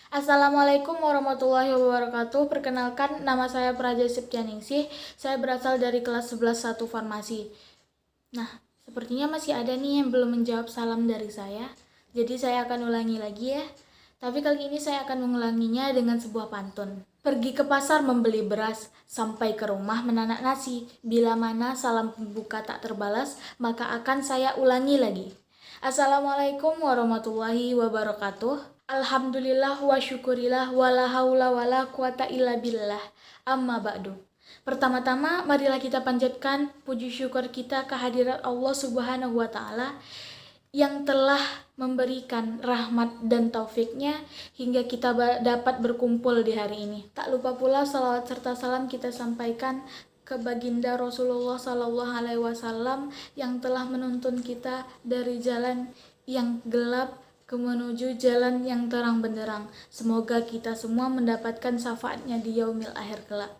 Assalamualaikum warahmatullahi wabarakatuh. Perkenalkan, nama saya Praja Septianingsih. Saya berasal dari kelas 11 Farmasi. Nah, sepertinya masih ada nih yang belum menjawab salam dari saya. Jadi saya akan ulangi lagi ya. Tapi kali ini saya akan mengulanginya dengan sebuah pantun. Pergi ke pasar membeli beras, sampai ke rumah menanak nasi. Bila mana salam pembuka tak terbalas, maka akan saya ulangi lagi. Assalamualaikum warahmatullahi wabarakatuh. Alhamdulillah wa syukurillah wa la haula wa la quwata illa billah. Amma ba'du. Pertama-tama marilah kita panjatkan puji syukur kita kehadirat Allah Subhanahu wa taala yang telah memberikan rahmat dan taufiknya hingga kita dapat berkumpul di hari ini. Tak lupa pula salawat serta salam kita sampaikan ke baginda Rasulullah Sallallahu Alaihi Wasallam yang telah menuntun kita dari jalan yang gelap menuju jalan yang terang benderang. Semoga kita semua mendapatkan syafaatnya di yaumil akhir kelak.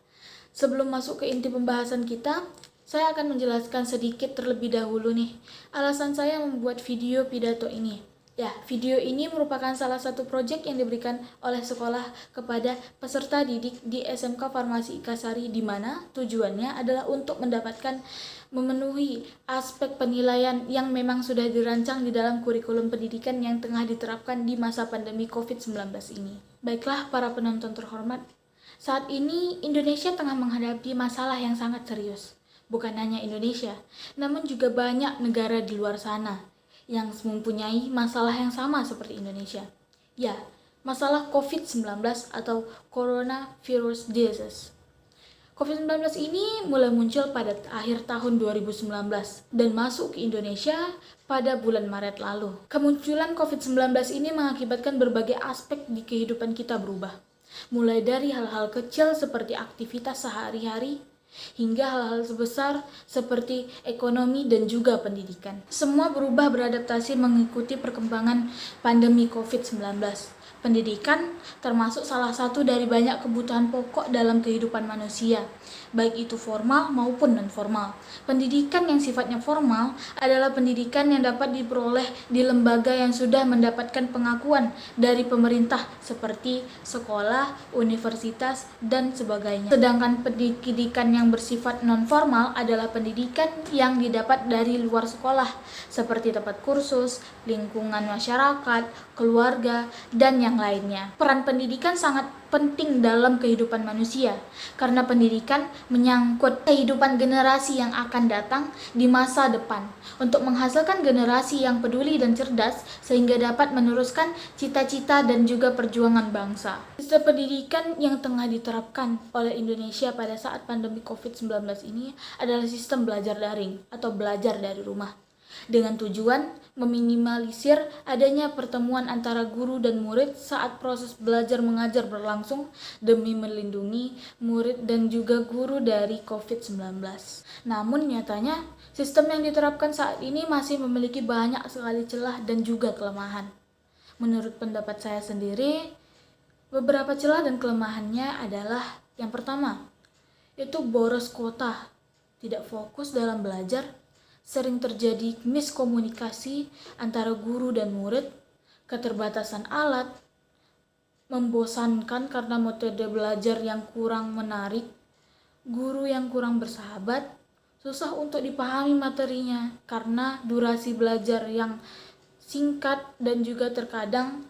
Sebelum masuk ke inti pembahasan kita, saya akan menjelaskan sedikit terlebih dahulu nih alasan saya membuat video pidato ini. Ya, video ini merupakan salah satu proyek yang diberikan oleh sekolah kepada peserta didik di SMK Farmasi Ikasari, di mana tujuannya adalah untuk mendapatkan memenuhi aspek penilaian yang memang sudah dirancang di dalam kurikulum pendidikan yang tengah diterapkan di masa pandemi COVID-19 ini. Baiklah para penonton terhormat, saat ini Indonesia tengah menghadapi masalah yang sangat serius. Bukan hanya Indonesia, namun juga banyak negara di luar sana yang mempunyai masalah yang sama seperti Indonesia. Ya, masalah COVID-19 atau Coronavirus Disease. COVID-19 ini mulai muncul pada akhir tahun 2019 dan masuk ke Indonesia pada bulan Maret lalu. Kemunculan COVID-19 ini mengakibatkan berbagai aspek di kehidupan kita berubah. Mulai dari hal-hal kecil seperti aktivitas sehari-hari, hingga hal-hal sebesar seperti ekonomi dan juga pendidikan. Semua berubah beradaptasi mengikuti perkembangan pandemi COVID-19. Pendidikan termasuk salah satu dari banyak kebutuhan pokok dalam kehidupan manusia, baik itu formal maupun non-formal. Pendidikan yang sifatnya formal adalah pendidikan yang dapat diperoleh di lembaga yang sudah mendapatkan pengakuan dari pemerintah seperti sekolah, universitas, dan sebagainya. Sedangkan pendidikan yang bersifat non-formal adalah pendidikan yang didapat dari luar sekolah, seperti tempat kursus, lingkungan masyarakat, keluarga, dan yang lainnya. Peran pendidikan sangat penting dalam kehidupan manusia, karena pendidikan menyangkut kehidupan generasi yang akan datang di masa depan, untuk menghasilkan generasi yang peduli dan cerdas, sehingga dapat meneruskan cita-cita dan juga perjuangan bangsa. Sistem pendidikan yang tengah diterapkan oleh Indonesia pada saat pandemi COVID-19 ini adalah sistem belajar daring atau belajar dari rumah, dengan tujuan meminimalisir adanya pertemuan antara guru dan murid saat proses belajar mengajar berlangsung demi melindungi murid dan juga guru dari COVID-19. Namun nyatanya, sistem yang diterapkan saat ini masih memiliki banyak sekali celah dan juga kelemahan. Menurut pendapat saya sendiri, beberapa celah dan kelemahannya adalah yang pertama, yaitu boros kuota, tidak fokus dalam belajar, sering terjadi miskomunikasi antara guru dan murid, keterbatasan alat, membosankan karena metode belajar yang kurang menarik, guru yang kurang bersahabat, susah untuk dipahami materinya karena durasi belajar yang singkat dan juga terkadang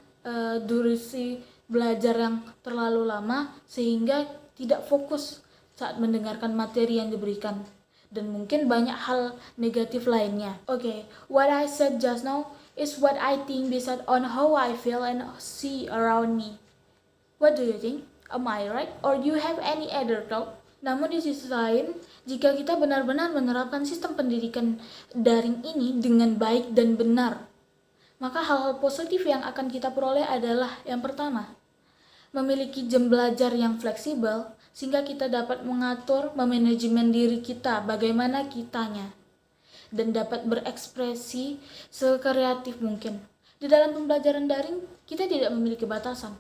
durasi belajar yang terlalu lama sehingga tidak fokus saat mendengarkan materi yang diberikan. Dan mungkin banyak hal negatif lainnya. Okay, what I said just now is what I think based on how I feel and see around me. What do you think? Am I right? Or do you have any other thought? Namun di sisi lain, jika kita benar-benar menerapkan sistem pendidikan daring ini dengan baik dan benar, maka hal-hal positif yang akan kita peroleh adalah yang pertama, memiliki jam belajar yang fleksibel, sehingga kita dapat mengatur, memanajemen diri kita, bagaimana kitanya, dan dapat berekspresi sekreatif mungkin. Di dalam pembelajaran daring, kita tidak memiliki batasan.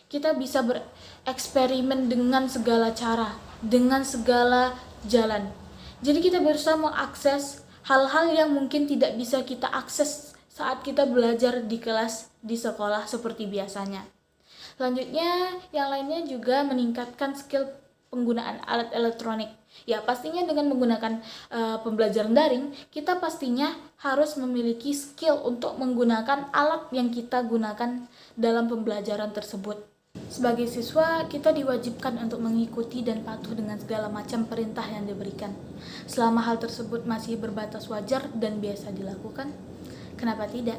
Kita bisa bereksperimen dengan segala cara, dengan segala jalan. Jadi kita berusaha mengakses hal-hal yang mungkin tidak bisa kita akses saat kita belajar di kelas, di sekolah seperti biasanya. Selanjutnya, yang lainnya juga meningkatkan skill penggunaan alat elektronik. Ya, pastinya dengan menggunakan pembelajaran daring, kita pastinya harus memiliki skill untuk menggunakan alat yang kita gunakan dalam pembelajaran tersebut. Sebagai siswa, kita diwajibkan untuk mengikuti dan patuh dengan segala macam perintah yang diberikan. Selama hal tersebut masih berbatas wajar dan biasa dilakukan, kenapa tidak?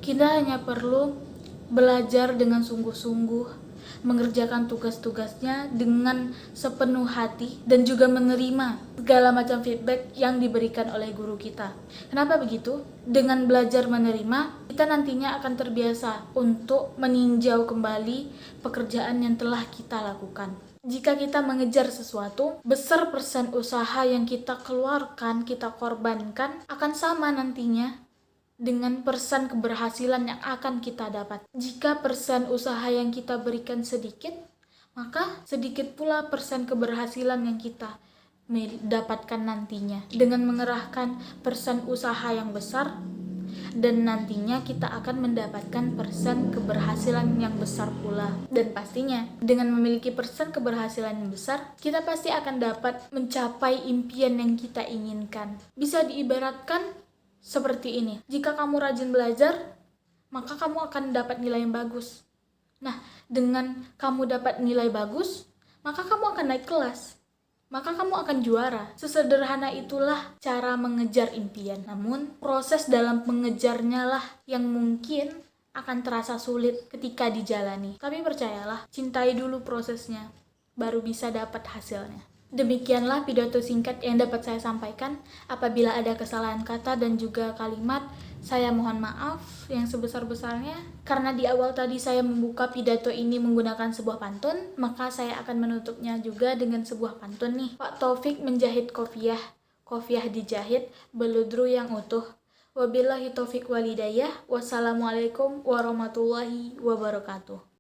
Kita hanya perlu belajar dengan sungguh-sungguh, mengerjakan tugas-tugasnya dengan sepenuh hati, dan juga menerima segala macam feedback yang diberikan oleh guru kita. Kenapa begitu? Dengan belajar menerima, kita nantinya akan terbiasa untuk meninjau kembali pekerjaan yang telah kita lakukan. Jika kita mengejar sesuatu, besar persen usaha yang kita keluarkan, kita korbankan, akan sama nantinya dengan persen keberhasilan yang akan kita dapat. Jika persen usaha yang kita berikan sedikit, maka sedikit pula persen keberhasilan yang kita dapatkan nantinya. Dengan mengerahkan persen usaha yang besar, dan nantinya kita akan mendapatkan persen keberhasilan yang besar pula. Dan pastinya dengan memiliki persen keberhasilan yang besar, kita pasti akan dapat mencapai impian yang kita inginkan. Bisa diibaratkan seperti ini, jika kamu rajin belajar, maka kamu akan dapat nilai yang bagus. Nah, dengan kamu dapat nilai bagus, maka kamu akan naik kelas, maka kamu akan juara. Sesederhana itulah cara mengejar impian. Namun, proses dalam mengejarnya lah yang mungkin akan terasa sulit ketika dijalani. Tapi percayalah, cintai dulu prosesnya, baru bisa dapat hasilnya. Demikianlah pidato singkat yang dapat saya sampaikan. Apabila ada kesalahan kata dan juga kalimat, saya mohon maaf yang sebesar-besarnya. Karena di awal tadi saya membuka pidato ini menggunakan sebuah pantun, maka saya akan menutupnya juga dengan sebuah pantun nih. Pak Taufik menjahit kopiah, kopiah dijahit, beludru yang utuh. Wabillahi taufik walidayah. Wassalamualaikum warahmatullahi wabarakatuh.